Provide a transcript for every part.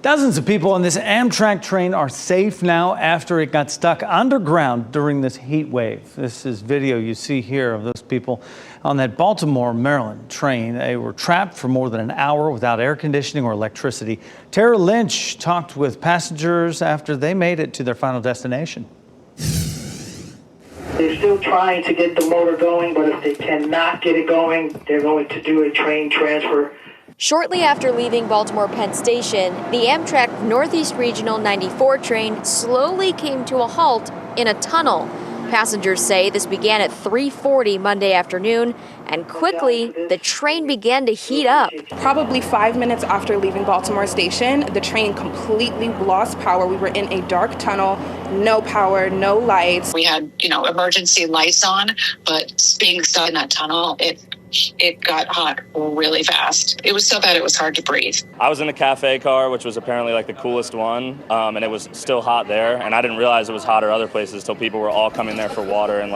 Dozens of people on this Amtrak train are safe now after it got stuck underground during this heat wave. This is video you see here of those people on that Baltimore-Maryland train. They were trapped for more than an hour without air conditioning or electricity. Tara Lynch talked with passengers after they made it to their final destination. They're still trying to get the motor going, but if they cannot get it going, they're going to do a train transfer. Shortly after leaving Baltimore-Penn Station, the Amtrak Northeast Regional 94 train slowly came to a halt in a tunnel. Passengers say this began at 3:40 Monday afternoon, and quickly the train began to heat up. Probably 5 minutes after leaving Baltimore Station, the train completely lost power. We were in a dark tunnel, no power, no lights. We had, emergency lights on, but being stuck in that tunnel, it got hot really fast. It was so bad it was hard to breathe. I was in the cafe car, which was apparently like the coolest one, and it was still hot there. And I didn't realize it was hotter other places till people were all coming there for water, and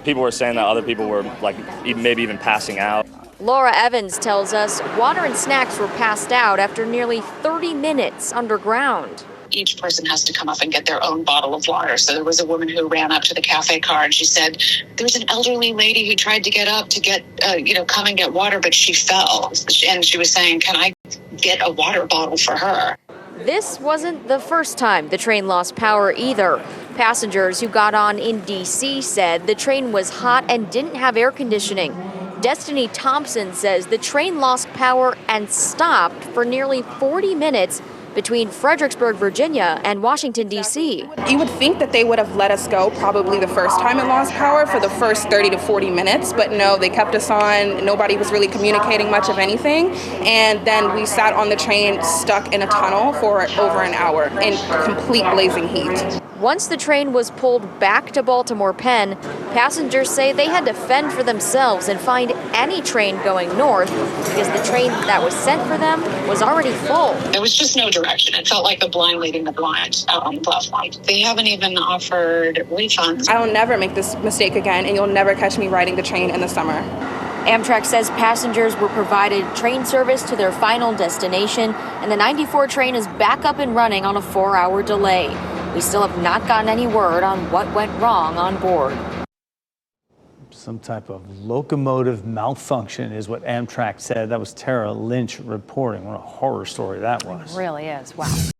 people were saying that other people were maybe even passing out. Laura Evans tells us water and snacks were passed out after nearly 30 minutes underground. Each person has to come up and get their own bottle of water. So there was a woman who ran up to the cafe car and she said, there was an elderly lady who tried to get up to come and get water, but she fell. And she was saying, can I get a water bottle for her? This wasn't the first time the train lost power either. Passengers who got on in D.C. said the train was hot and didn't have air conditioning. Destiny Thompson says the train lost power and stopped for nearly 40 minutes between Fredericksburg, Virginia and Washington, D.C. You would think that they would have let us go probably the first time it lost power for the first 30 to 40 minutes, but no, they kept us on. Nobody was really communicating much of anything. And then we sat on the train stuck in a tunnel for over an hour in complete blazing heat. Once the train was pulled back to Baltimore-Penn, passengers say they had to fend for themselves and find any train going north because the train that was sent for them was already full. There was just no direction. It felt like the blind leading the blind out on the platform. They haven't even offered refunds. I will never make this mistake again, and you'll never catch me riding the train in the summer. Amtrak says passengers were provided train service to their final destination, and the 94 train is back up and running on a 4-hour delay. We still have not gotten any word on what went wrong on board. Some type of locomotive malfunction is what Amtrak said. That was Tara Lynch reporting. What a horror story that was. It really is. Wow.